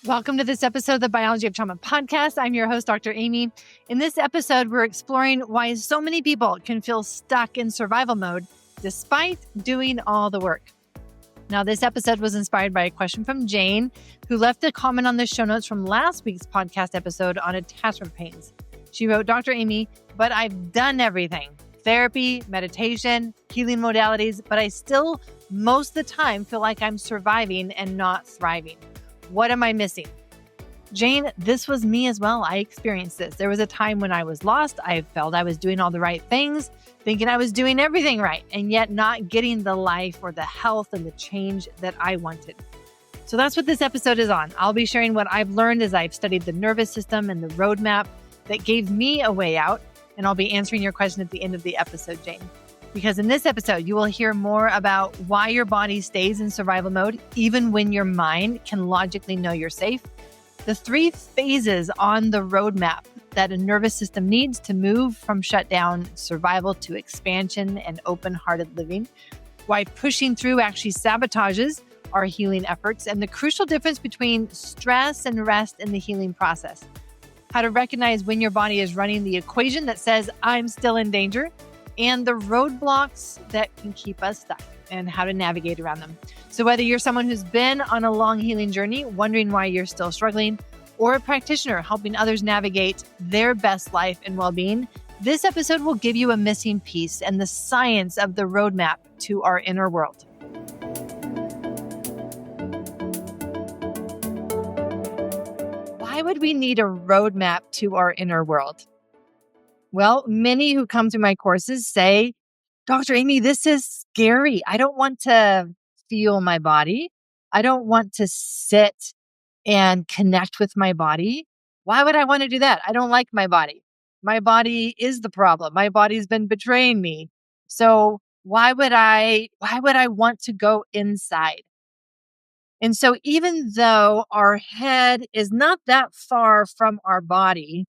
Welcome to this episode of the Biology of Trauma podcast. I'm your host, Dr. Aimie. In this episode, we're exploring why so many people can feel stuck in survival mode despite doing all the work. Now, this episode was inspired by a question from Jane, who left a comment on the show notes from last week's podcast episode on attachment pains. She wrote, Dr. Aimie, but I've done everything. Therapy, meditation, healing modalities, but I still, most of the time, feel like I'm surviving and not thriving. What am I missing? Jane, this was me as well. I experienced this. There was a time when I was lost. I felt I was doing all the right things, thinking I was doing everything right, and yet not getting the life or the health and the change that I wanted. So that's what this episode is on. I'll be sharing what I've learned as I've studied the nervous system and the roadmap that gave me a way out. And I'll be answering your question at the end of the episode, Jane. Because in this episode, you will hear more about why your body stays in survival mode, even when your mind can logically know you're safe. The 3 phases on the roadmap that a nervous system needs to move from shutdown survival to expansion and open-hearted living. Why pushing through actually sabotages our healing efforts, and the crucial difference between stress and rest in the healing process. How to recognize when your body is running the equation that says, I'm still in danger, and the roadblocks that can keep us stuck and how to navigate around them. So whether you're someone who's been on a long healing journey, wondering why you're still struggling, or a practitioner helping others navigate their best life and well-being, this episode will give you a missing piece and the science of the roadmap to our inner world. Why would we need a roadmap to our inner world? Well, many who come through my courses say, Dr. Aimie, this is scary. I don't want to feel my body. I don't want to sit and connect with my body. Why would I want to do that? I don't like my body. My body is the problem. My body's been betraying me. So why would I want to go inside? And so even though our head is not that far from our body,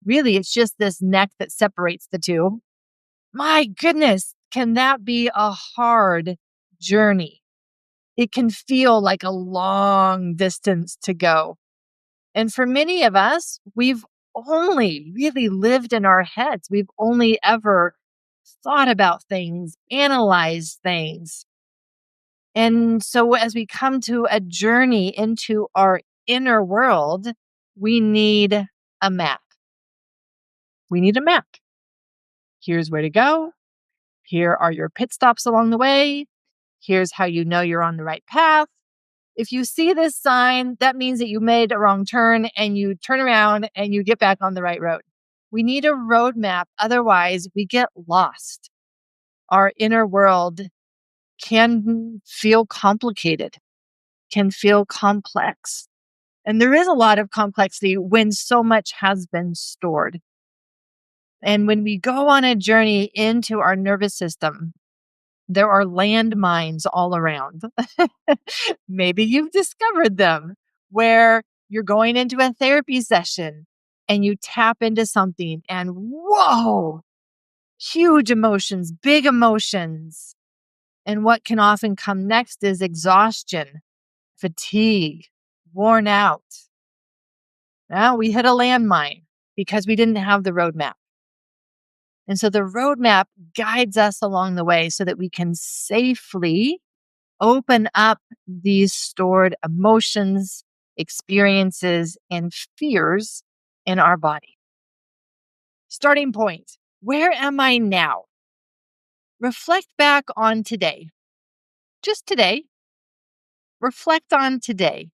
really, it's just this neck that separates the two. My goodness, can that be a hard journey? It can feel like a long distance to go. And for many of us, we've only really lived in our heads. We've only ever thought about things, analyzed things. And so as we come to a journey into our inner world, we need a map. We need a map. Here's where to go. Here are your pit stops along the way. Here's how you know you're on the right path. If you see this sign, that means that you made a wrong turn and you turn around and you get back on the right road. We need a roadmap. Otherwise, we get lost. Our inner world can feel complicated, can feel complex. And there is a lot of complexity when so much has been stored. And when we go on a journey into our nervous system, there are landmines all around. Maybe you've discovered them where you're going into a therapy session and you tap into something and whoa, huge emotions, big emotions. And what can often come next is exhaustion, fatigue, worn out. Now we hit a landmine because we didn't have the roadmap. And so the roadmap guides us along the way so that we can safely open up these stored emotions, experiences, and fears in our body. Starting point, where am I now? Reflect back on today. Just today. Reflect on today.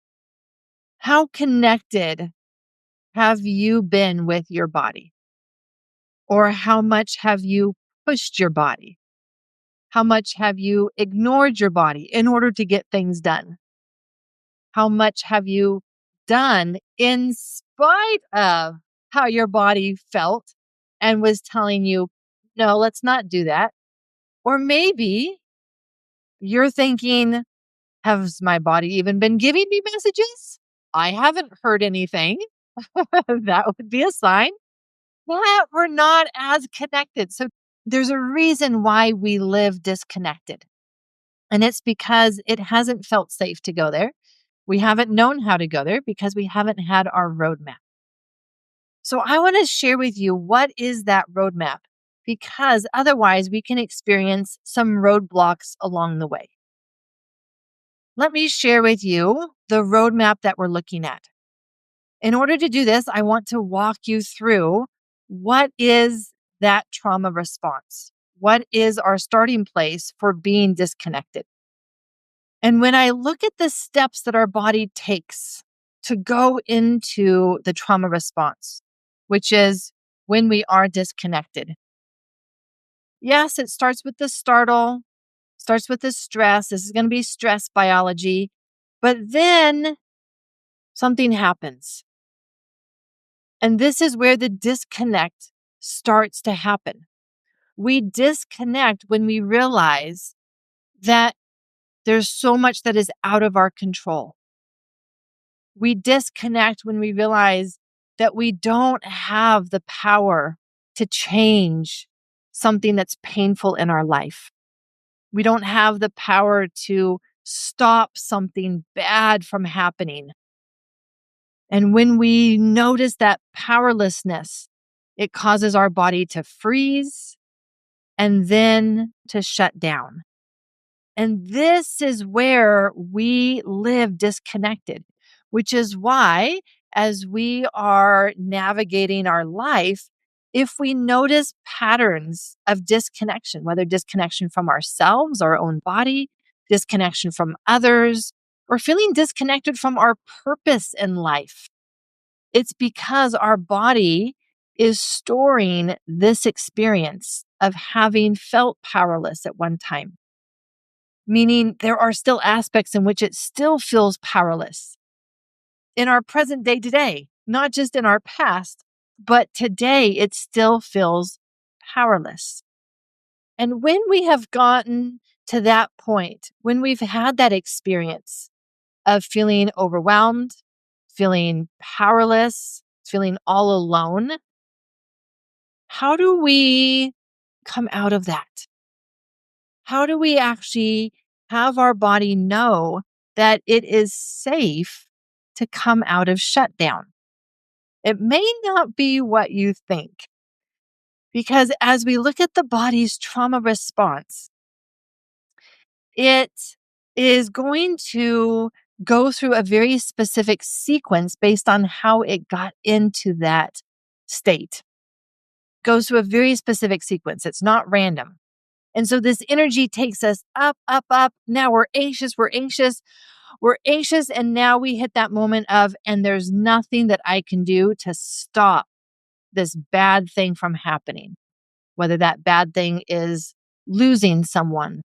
How connected have you been with your body? Or how much have you pushed your body? How much have you ignored your body in order to get things done? How much have you done in spite of how your body felt and was telling you, no, let's not do that? Or maybe you're thinking, has my body even been giving me messages? I haven't heard anything. That would be a sign that we're not as connected. So there's a reason why we live disconnected. And it's because it hasn't felt safe to go there. We haven't known how to go there because we haven't had our roadmap. So I want to share with you what is that roadmap, because otherwise we can experience some roadblocks along the way. Let me share with you the roadmap that we're looking at. In order to do this, I want to walk you through what is that trauma response? What is our starting place for being disconnected? And when I look at the steps that our body takes to go into the trauma response, which is when we are disconnected. Yes, it starts with the startle, starts with the stress. This is going to be stress biology. But then something happens. And this is where the disconnect starts to happen. We disconnect when we realize that there's so much that is out of our control. We disconnect when we realize that we don't have the power to change something that's painful in our life. We don't have the power to stop something bad from happening. And when we notice that powerlessness, it causes our body to freeze and then to shut down. And this is where we live disconnected, which is why, as we are navigating our life, if we notice patterns of disconnection, whether disconnection from ourselves, our own body, disconnection from others, or feeling disconnected from our purpose in life, it's because our body is storing this experience of having felt powerless at one time. Meaning there are still aspects in which it still feels powerless in our present day today, not just in our past, but today it still feels powerless. And when we have gotten to that point, when we've had that experience of feeling overwhelmed, feeling powerless, feeling all alone, how do we come out of that? How do we actually have our body know that it is safe to come out of shutdown? It may not be what you think, because as we look at the body's trauma response, it is going to go through a very specific sequence based on how it got into that state. Goes through a very specific sequence. It's not random. And so this energy takes us up, up, up. Now we're anxious, we're anxious, we're anxious. And now we hit that moment of, and there's nothing that I can do to stop this bad thing from happening. Whether that bad thing is losing someone,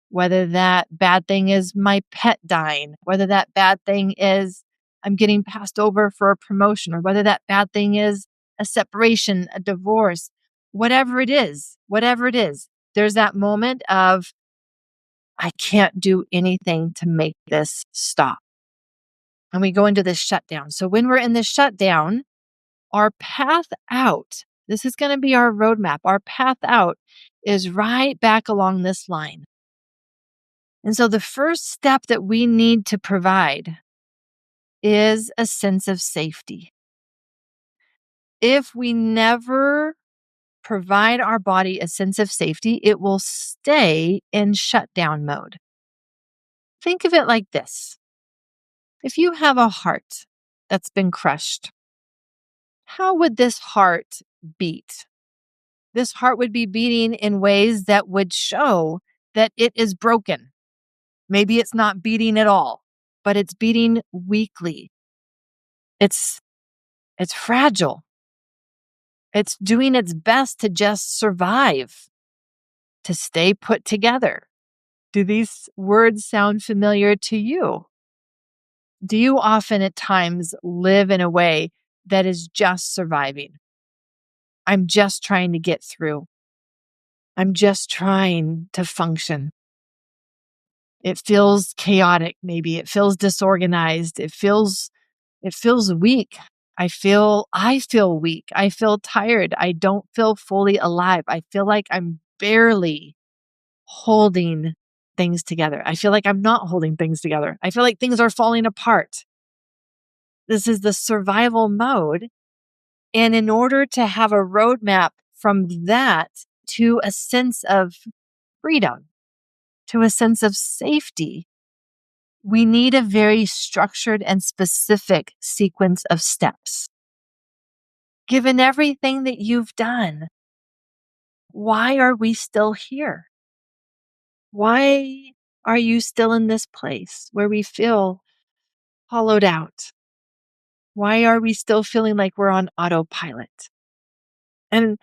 whether that bad thing is my pet dying, whether that bad thing is I'm getting passed over for a promotion, or whether that bad thing is a separation, a divorce, whatever it is, there's that moment of, I can't do anything to make this stop. And we go into this shutdown. So when we're in this shutdown, our path out, this is going to be our roadmap. Our path out is right back along this line. And so the first step that we need to provide is a sense of safety. If we never provide our body a sense of safety, it will stay in shutdown mode. Think of it like this. If you have a heart that's been crushed, how would this heart beat? This heart would be beating in ways that would show that it is broken. Maybe it's not beating at all, but it's beating weakly. It's fragile. It's doing its best to just survive, to stay put together. Do these words sound familiar to you? Do you often at times live in a way that is just surviving? I'm just trying to get through. I'm just trying to function. It feels chaotic, maybe. It feels disorganized. It feels weak. I feel weak. I feel tired. I don't feel fully alive. I feel like I'm barely holding things together. I feel like I'm not holding things together. I feel like things are falling apart. This is the survival mode. And in order to have a roadmap from that to a sense of freedom, to a sense of safety, we need a very structured and specific sequence of steps. Given everything that you've done, why are we still here? Why are you still in this place where we feel hollowed out? Why are we still feeling like we're on autopilot? And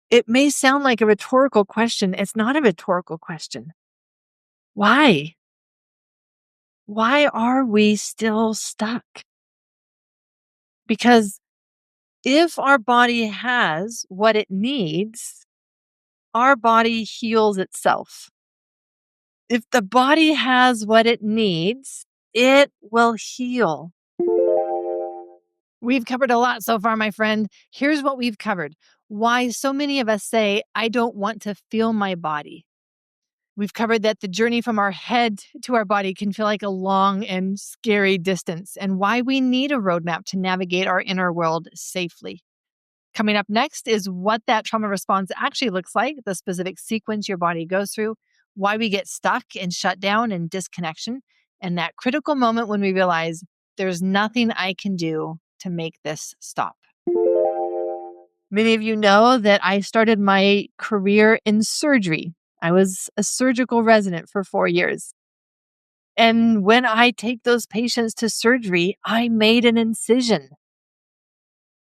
it may sound like a rhetorical question. It's not a rhetorical question. Why? Why are we still stuck? Because if our body has what it needs, our body heals itself. If the body has what it needs, it will heal. We've covered a lot so far, my friend. Here's what we've covered. Why so many of us say, I don't want to feel my body. We've covered that the journey from our head to our body can feel like a long and scary distance, and why we need a roadmap to navigate our inner world safely. Coming up next is what that trauma response actually looks like, the specific sequence your body goes through, why we get stuck in shutdown and disconnection, and that critical moment when we realize there's nothing I can do to make this stop. Many of you know that I started my career in surgery. I was a surgical resident for 4 years. And when I take those patients to surgery, I made an incision.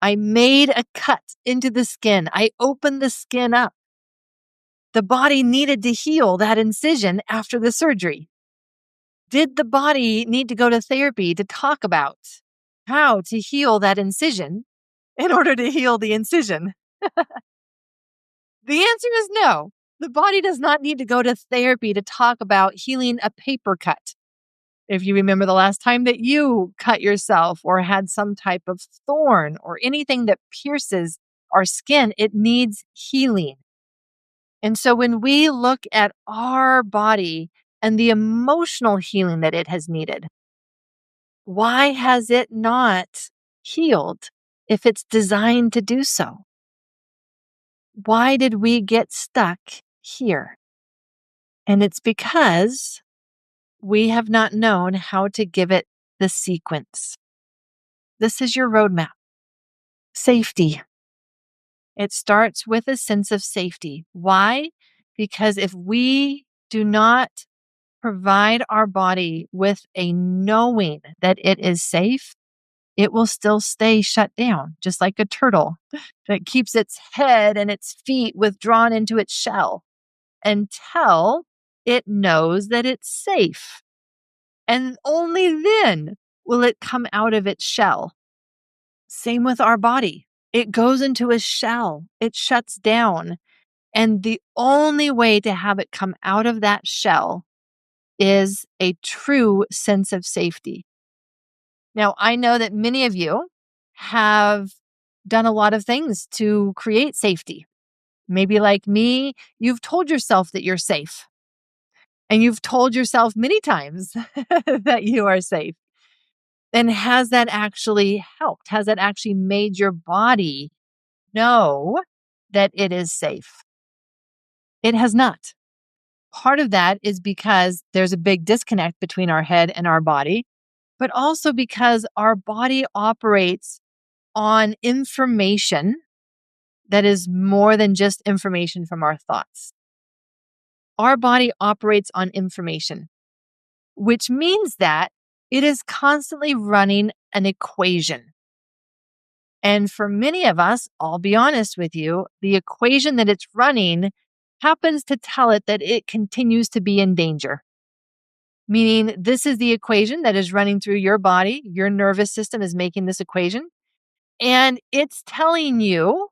I made a cut into the skin. I opened the skin up. The body needed to heal that incision after the surgery. Did the body need to go to therapy to talk about how to heal that incision in order to heal the incision? The answer is no. The body does not need to go to therapy to talk about healing a paper cut. If you remember the last time that you cut yourself or had some type of thorn or anything that pierces our skin, it needs healing. And so when we look at our body and the emotional healing that it has needed, why has it not healed if it's designed to do so? Why did we get stuck here? And it's because we have not known how to give it the sequence. This is your roadmap. Safety. It starts with a sense of safety. Why? Because if we do not provide our body with a knowing that it is safe, it will still stay shut down, just like a turtle that keeps its head and its feet withdrawn into its shell until it knows that it's safe. And only then will it come out of its shell. Same with our body. It goes into a shell. It shuts down. And the only way to have it come out of that shell is a true sense of safety. Now, I know that many of you have done a lot of things to create safety. Maybe like me, you've told yourself that you're safe. And you've told yourself many times that you are safe. And has that actually helped? Has that actually made your body know that it is safe? It has not. Part of that is because there's a big disconnect between our head and our body, but also because our body operates on information that is more than just information from our thoughts. Our body operates on information, which means that it is constantly running an equation. And for many of us, I'll be honest with you, the equation that it's running happens to tell it that it continues to be in danger. Meaning, this is the equation that is running through your body. Your nervous system is making this equation. And it's telling you,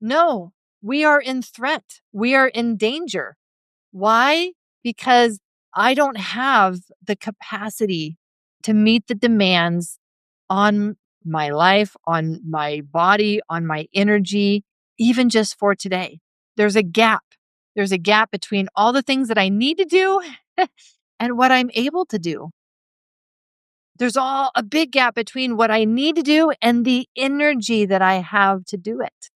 no, we are in threat. We are in danger. Why? Because I don't have the capacity to meet the demands on my life, on my body, on my energy, even just for today. There's a gap. There's a gap between all the things that I need to do and what I'm able to do. There's a big gap between what I need to do and the energy that I have to do it.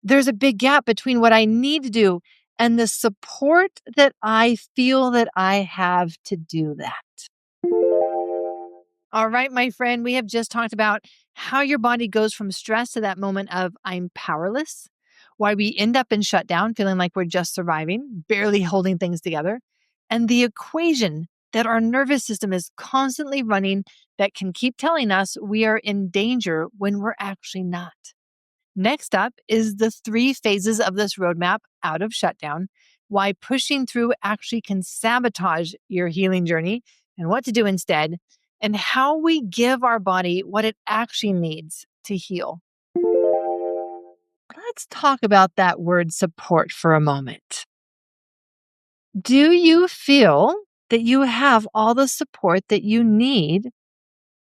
There's a big gap between what I need to do and the support that I feel that I have to do that. All right, my friend, we have just talked about how your body goes from stress to that moment of I'm powerless, why we end up in shutdown, feeling like we're just surviving, barely holding things together, and the equation that our nervous system is constantly running that can keep telling us we are in danger when we're actually not. Next up is the 3 phases of this roadmap out of shutdown, why pushing through actually can sabotage your healing journey and what to do instead, and how we give our body what it actually needs to heal. Let's talk about that word support for a moment. Do you feel that you have all the support that you need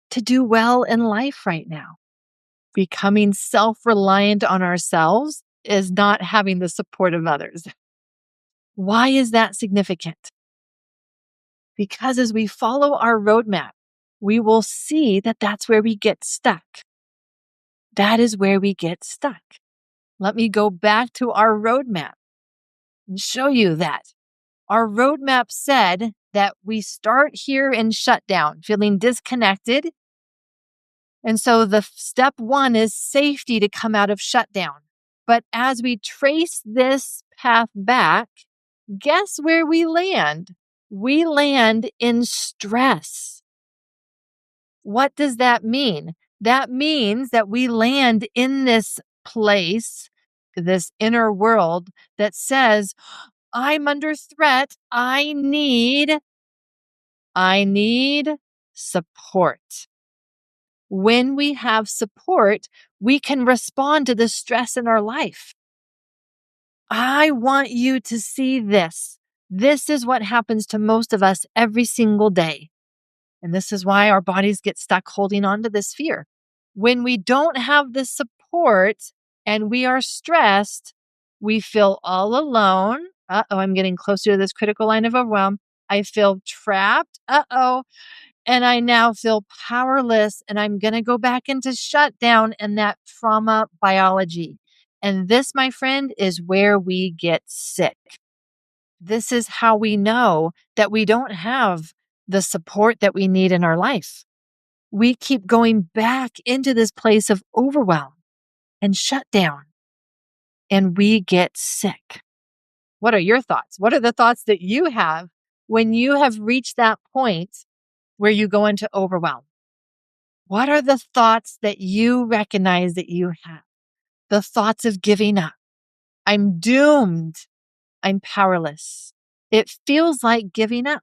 to do well in life right now? Becoming self-reliant on ourselves is not having the support of others. Why is that significant? Because as we follow our roadmap, we will see that that's where we get stuck. That is where we get stuck. Let me go back to our roadmap and show you that. Our roadmap said that we start here in shutdown, feeling disconnected. And so the step 1 is safety to come out of shutdown. But as we trace this path back, guess where we land? We land in stress. What does that mean? That means that we land in this place, this inner world that says, I'm under threat. I need support. When we have support, we can respond to the stress in our life. I want you to see this. This is what happens to most of us every single day. And this is why our bodies get stuck holding on to this fear. When we don't have the support and we are stressed, we feel all alone. I'm getting closer to this critical line of overwhelm. I feel trapped. And I now feel powerless, and I'm going to go back into shutdown and that trauma biology. And this, my friend, is where we get sick. This is how we know that we don't have the support that we need in our life. We keep going back into this place of overwhelm and shutdown, and we get sick. What are your thoughts? What are the thoughts that you have when you have reached that point where you go into overwhelm? What are the thoughts that you recognize that you have? The thoughts of giving up. I'm doomed. I'm powerless. It feels like giving up.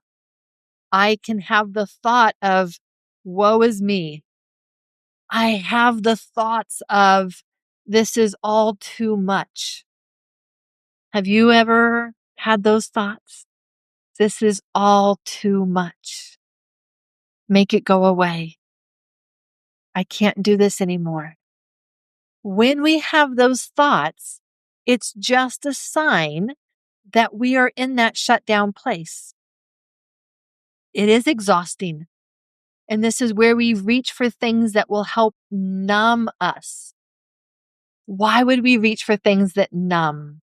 I can have the thought of, woe is me. I have the thoughts of, this is all too much. Have you ever had those thoughts? This is all too much. Make it go away. I can't do this anymore. When we have those thoughts, it's just a sign that we are in that shutdown place. It is exhausting. And this is where we reach for things that will help numb us. Why would we reach for things that numb?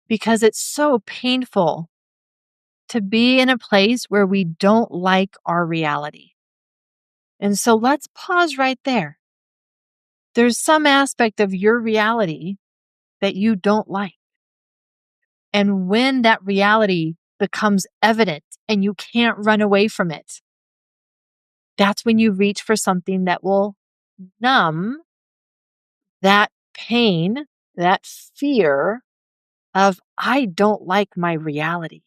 Because it's so painful to be in a place where we don't like our reality. And so let's pause right there. There's some aspect of your reality that you don't like. And when that reality becomes evident and you can't run away from it, that's when you reach for something that will numb that pain, that fear of, I don't like my reality.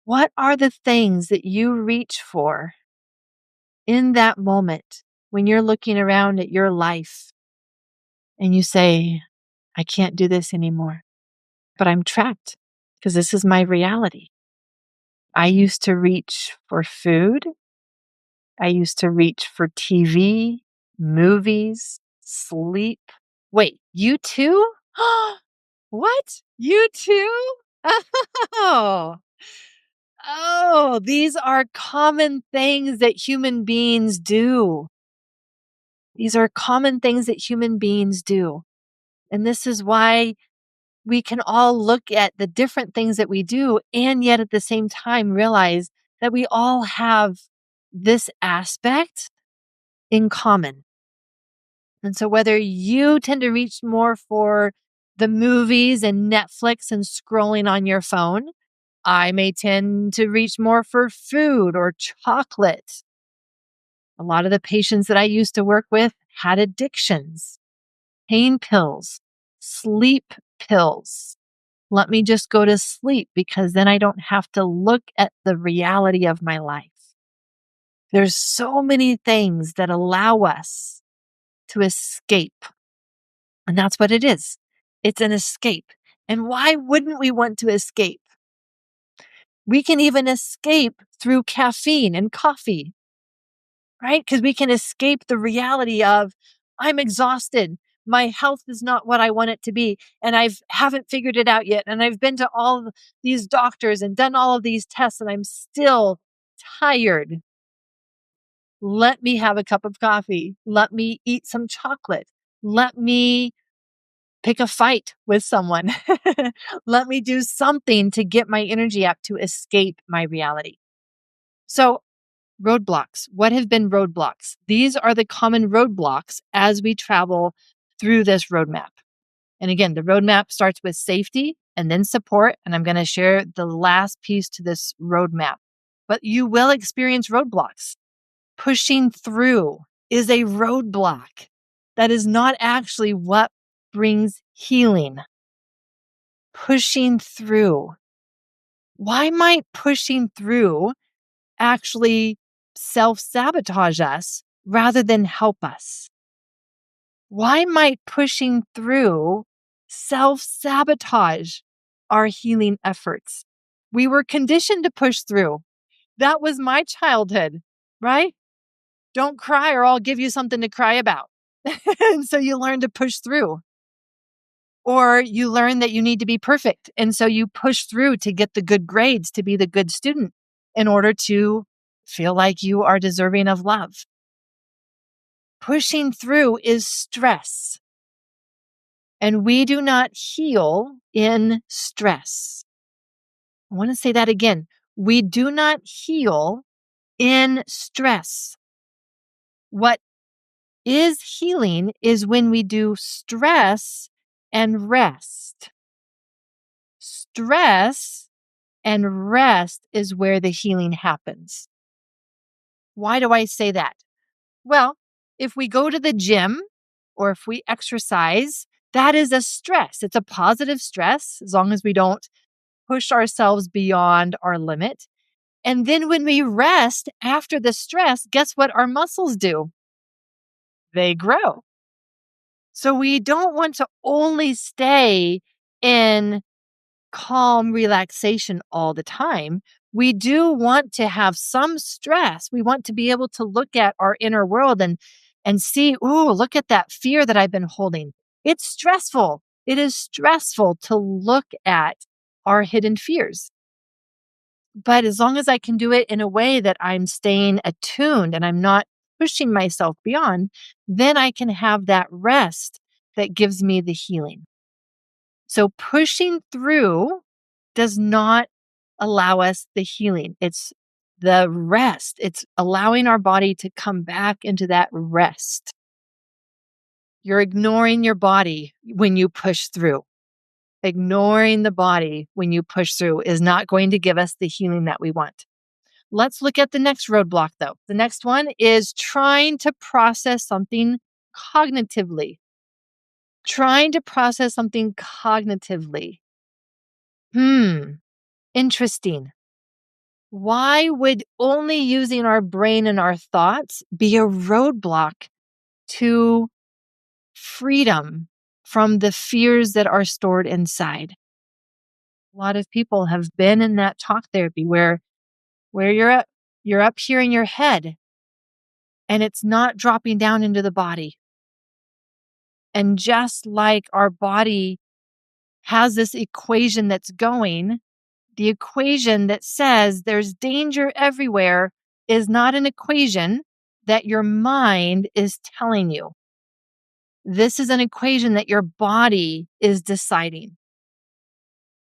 What are the things that you reach for in that moment when you're looking around at your life and you say, I can't do this anymore, but I'm trapped because this is my reality. I used to reach for food. I used to reach for TV, movies, sleep. Wait, you too? What? You too? Oh, these are common things that human beings do. These are common things that human beings do. And this is why we can all look at the different things that we do and yet at the same time realize that we all have this aspect in common. And so whether you tend to reach more for the movies and Netflix and scrolling on your phone, I may tend to reach more for food or chocolate. A lot of the patients that I used to work with had addictions, pain pills, sleep pills. Let me just go to sleep because then I don't have to look at the reality of my life. There's so many things that allow us to escape. And that's what it is. It's an escape. And why wouldn't we want to escape? We can even escape through caffeine and coffee, right? Because we can escape the reality of, I'm exhausted. My health is not what I want it to be. And I haven't figured it out yet. And I've been to all these doctors and done all of these tests and I'm still tired. Let me have a cup of coffee. Let me eat some chocolate. Let me pick a fight with someone. Let me do something to get my energy up to escape my reality. So, roadblocks. What have been roadblocks? These are the common roadblocks as we travel through this roadmap. And again, the roadmap starts with safety and then support. And I'm going to share the last piece to this roadmap. But you will experience roadblocks. Pushing through is a roadblock. That is not actually what brings healing. Pushing through. Why might pushing through actually self-sabotage us rather than help us? Why might pushing through self-sabotage our healing efforts? We were conditioned to push through. That was my childhood, right? Don't cry or I'll give you something to cry about. And so you learn to push through. Or you learn that you need to be perfect. And so you push through to get the good grades, to be the good student in order to feel like you are deserving of love. Pushing through is stress. And we do not heal in stress. I want to say that again. We do not heal in stress. What is healing is when we do stress and rest. Stress and rest is where the healing happens. Why do I say that? Well, if we go to the gym or if we exercise, that is a stress. It's a positive stress as long as we don't push ourselves beyond our limit. And then when we rest after the stress, guess what our muscles do? They grow. So we don't want to only stay in calm relaxation all the time. We do want to have some stress. We want to be able to look at our inner world and see, oh, look at that fear that I've been holding. It's stressful. It is stressful to look at our hidden fears. But as long as I can do it in a way that I'm staying attuned and I'm not pushing myself beyond, then I can have that rest that gives me the healing. So pushing through does not allow us the healing. It's the rest. It's allowing our body to come back into that rest. You're ignoring your body when you push through. Ignoring the body when you push through is not going to give us the healing that we want. Let's look at the next roadblock, though. The next one is trying to process something cognitively. Trying to process something cognitively. Interesting. Why would only using our brain and our thoughts be a roadblock to freedom from the fears that are stored inside? A lot of people have been in that talk therapy where you're up here in your head and it's not dropping down into the body. And just like our body has this equation that's going. The equation that says there's danger everywhere is not an equation that your mind is telling you. This is an equation that your body is deciding.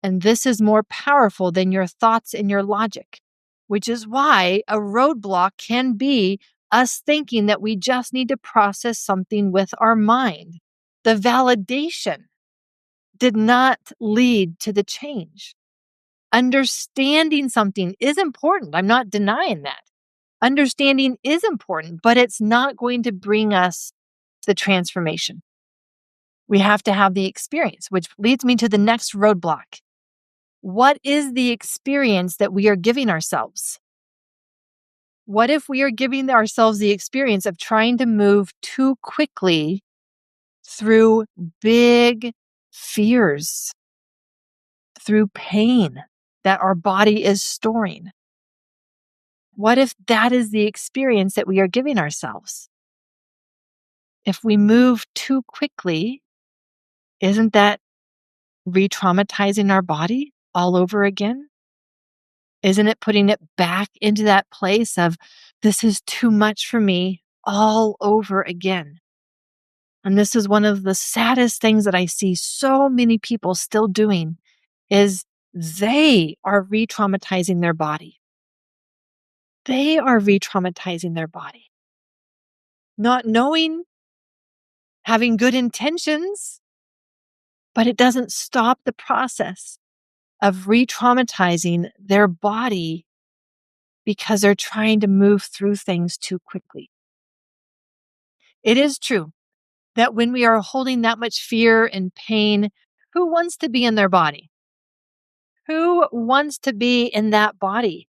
And this is more powerful than your thoughts and your logic, which is why a roadblock can be us thinking that we just need to process something with our mind. The validation did not lead to the change. Understanding something is important. I'm not denying that. Understanding is important, but it's not going to bring us the transformation. We have to have the experience, which leads me to the next roadblock. What is the experience that we are giving ourselves? What if we are giving ourselves the experience of trying to move too quickly through big fears, through pain that our body is storing? What if that is the experience that we are giving ourselves? If we move too quickly, isn't that re-traumatizing our body all over again? Isn't it putting it back into that place of, this is too much for me all over again? And this is one of the saddest things that I see so many people still doing is they are re-traumatizing their body. They are re-traumatizing their body. Not knowing, having good intentions, but it doesn't stop the process of re-traumatizing their body because they're trying to move through things too quickly. It is true that when we are holding that much fear and pain, who wants to be in their body? Who wants to be in that body?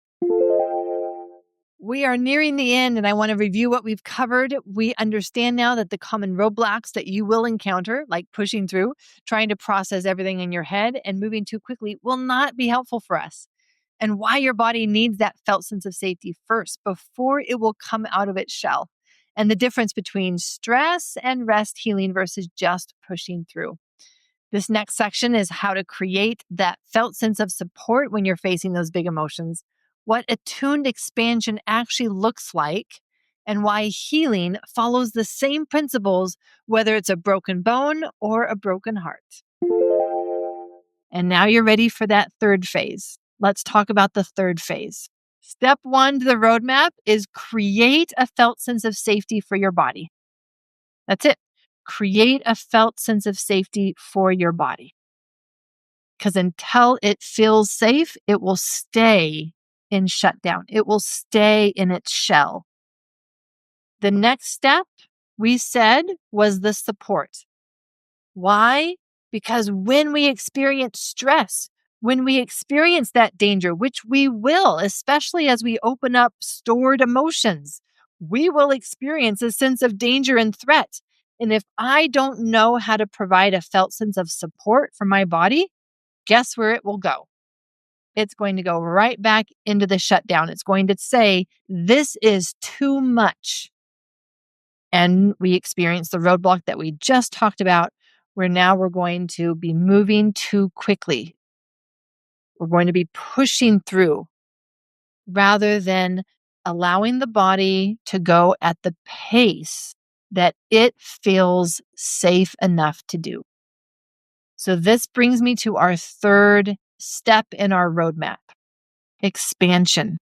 We are nearing the end, and I want to review what we've covered. We understand now that the common roadblocks that you will encounter, like pushing through, trying to process everything in your head and moving too quickly, will not be helpful for us. And why your body needs that felt sense of safety first before it will come out of its shell. And the difference between stress and rest healing versus just pushing through. This next section is how to create that felt sense of support when you're facing those big emotions, what attuned expansion actually looks like, and why healing follows the same principles, whether it's a broken bone or a broken heart. And now you're ready for that third phase. Let's talk about the third phase. Step 1 to the roadmap is create a felt sense of safety for your body. That's it. Create a felt sense of safety for your body. Because until it feels safe, it will stay in shutdown. It will stay in its shell. The next step we said was the support. Why? Because when we experience stress, when we experience that danger, which we will, especially as we open up stored emotions, we will experience a sense of danger and threat. And if I don't know how to provide a felt sense of support for my body, guess where it will go? It's going to go right back into the shutdown. It's going to say, this is too much. And we experience the roadblock that we just talked about, where now we're going to be moving too quickly. We're going to be pushing through rather than allowing the body to go at the pace that it feels safe enough to do. So this brings me to our third step in our roadmap, expansion.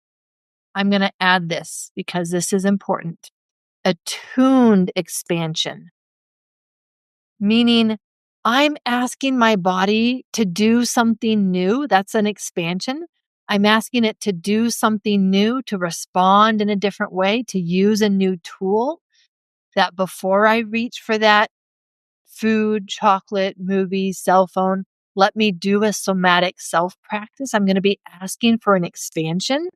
I'm going to add this because this is important. Attuned expansion, meaning I'm asking my body to do something new. That's an expansion. I'm asking it to do something new, to respond in a different way, to use a new tool that before I reach for that food, chocolate, movie, cell phone, let me do a somatic self practice. I'm going to be asking for an expansion,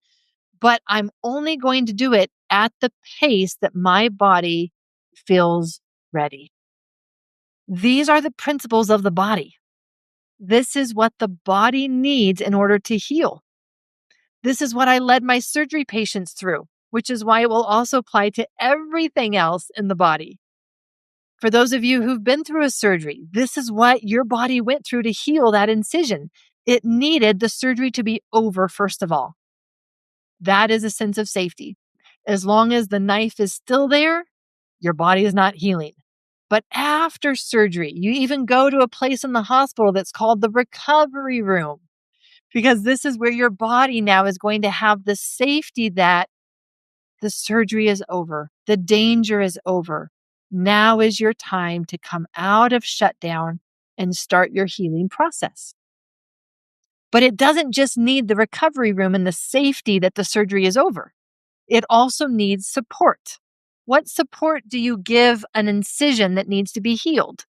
but I'm only going to do it at the pace that my body feels ready. These are the principles of the body. This is what the body needs in order to heal. This is what I led my surgery patients through, which is why it will also apply to everything else in the body. For those of you who've been through a surgery, this is what your body went through to heal that incision. It needed the surgery to be over, first of all. That is a sense of safety. As long as the knife is still there, your body is not healing. But after surgery, you even go to a place in the hospital that's called the recovery room, because this is where your body now is going to have the safety that the surgery is over. The danger is over. Now is your time to come out of shutdown and start your healing process. But it doesn't just need the recovery room and the safety that the surgery is over. It also needs support. What support do you give an incision that needs to be healed?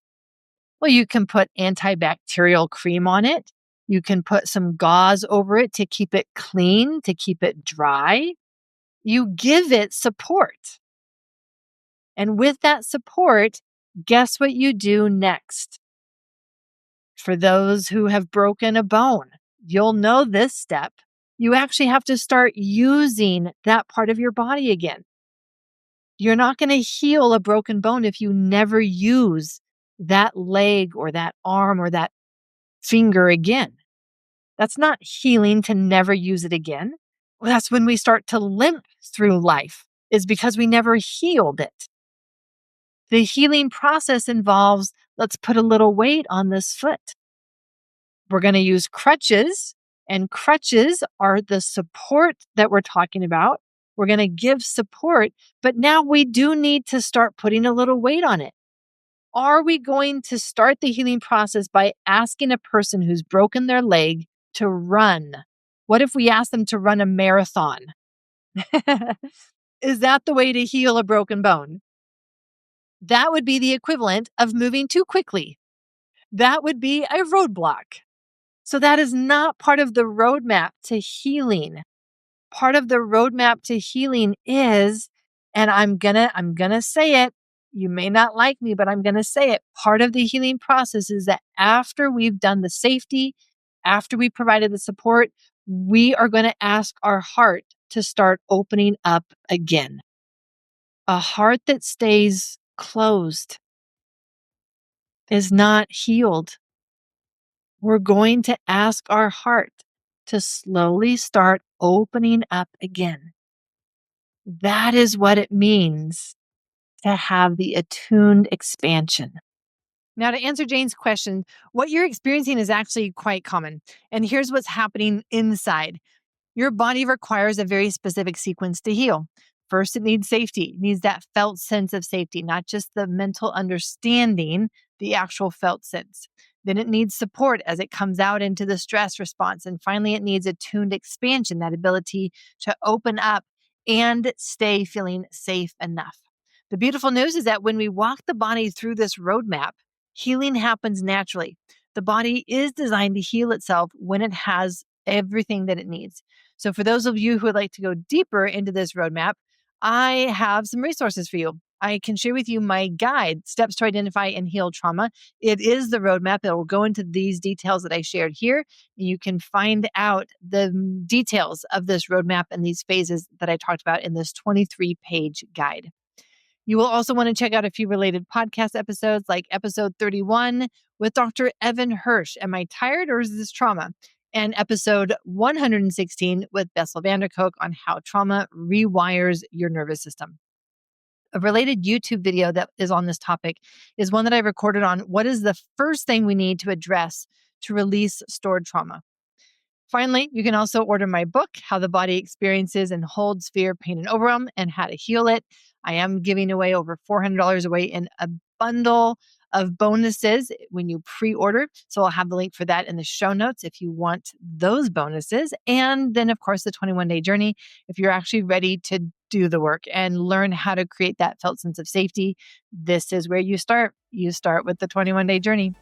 Well, you can put antibacterial cream on it. You can put some gauze over it to keep it clean, to keep it dry. You give it support. And with that support, guess what you do next? For those who have broken a bone, you'll know this step. You actually have to start using that part of your body again. You're not going to heal a broken bone if you never use that leg or that arm or that finger again. That's not healing to never use it again. Well, that's when we start to limp through life, is because we never healed it. The healing process involves, let's put a little weight on this foot. We're going to use crutches, and crutches are the support that we're talking about. We're going to give support, but now we do need to start putting a little weight on it. Are we going to start the healing process by asking a person who's broken their leg to run? What if we ask them to run a marathon? Is that the way to heal a broken bone? That would be the equivalent of moving too quickly. That would be a roadblock. So that is not part of the roadmap to healing. Part of the roadmap to healing is, and I'm gonna say it, you may not like me, but I'm gonna say it. Part of the healing process is that after we've done the safety, after we provided the support, we are going to ask our heart to start opening up again. A heart that stays closed is not healed. We're going to ask our heart to slowly start opening up again. That is what it means to have the attuned expansion. Now, to answer Jane's question, what you're experiencing is actually quite common. And here's what's happening inside. Your body requires a very specific sequence to heal. First, it needs safety. It needs that felt sense of safety, not just the mental understanding, the actual felt sense. Then it needs support as it comes out into the stress response. And finally, it needs attuned expansion, that ability to open up and stay feeling safe enough. The beautiful news is that when we walk the body through this roadmap, healing happens naturally. The body is designed to heal itself when it has everything that it needs. So for those of you who would like to go deeper into this roadmap, I have some resources for you. I can share with you my guide, Steps to Identify and Heal Trauma. It is the roadmap that will go into these details that I shared here. You can find out the details of this roadmap and these phases that I talked about in this 23-page guide. You will also want to check out a few related podcast episodes, like episode 31 with Dr. Evan Hirsch, Am I Tired or Is This Trauma? And episode 116 with Bessel van der Kolk on how trauma rewires your nervous system. A related YouTube video that is on this topic is one that I recorded on what is the first thing we need to address to release stored trauma. Finally, you can also order my book, How the Body Experiences and Holds Fear, Pain, and Overwhelm, and How to Heal It. I am giving away over $400 away in a bundle of bonuses when you pre-order. So I'll have the link for that in the show notes if you want those bonuses. And then, of course, the 21-day journey, if you're actually ready to do the work and learn how to create that felt sense of safety, this is where you start. You start with the 21-day journey.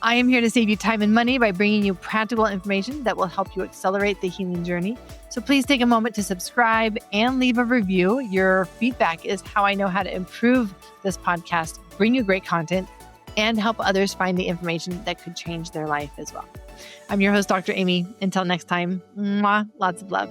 I am here to save you time and money by bringing you practical information that will help you accelerate the healing journey. So please take a moment to subscribe and leave a review. Your feedback is how I know how to improve this podcast, bring you great content, and help others find the information that could change their life as well. I'm your host, Dr. Aimie. Until next time, mwah, lots of love.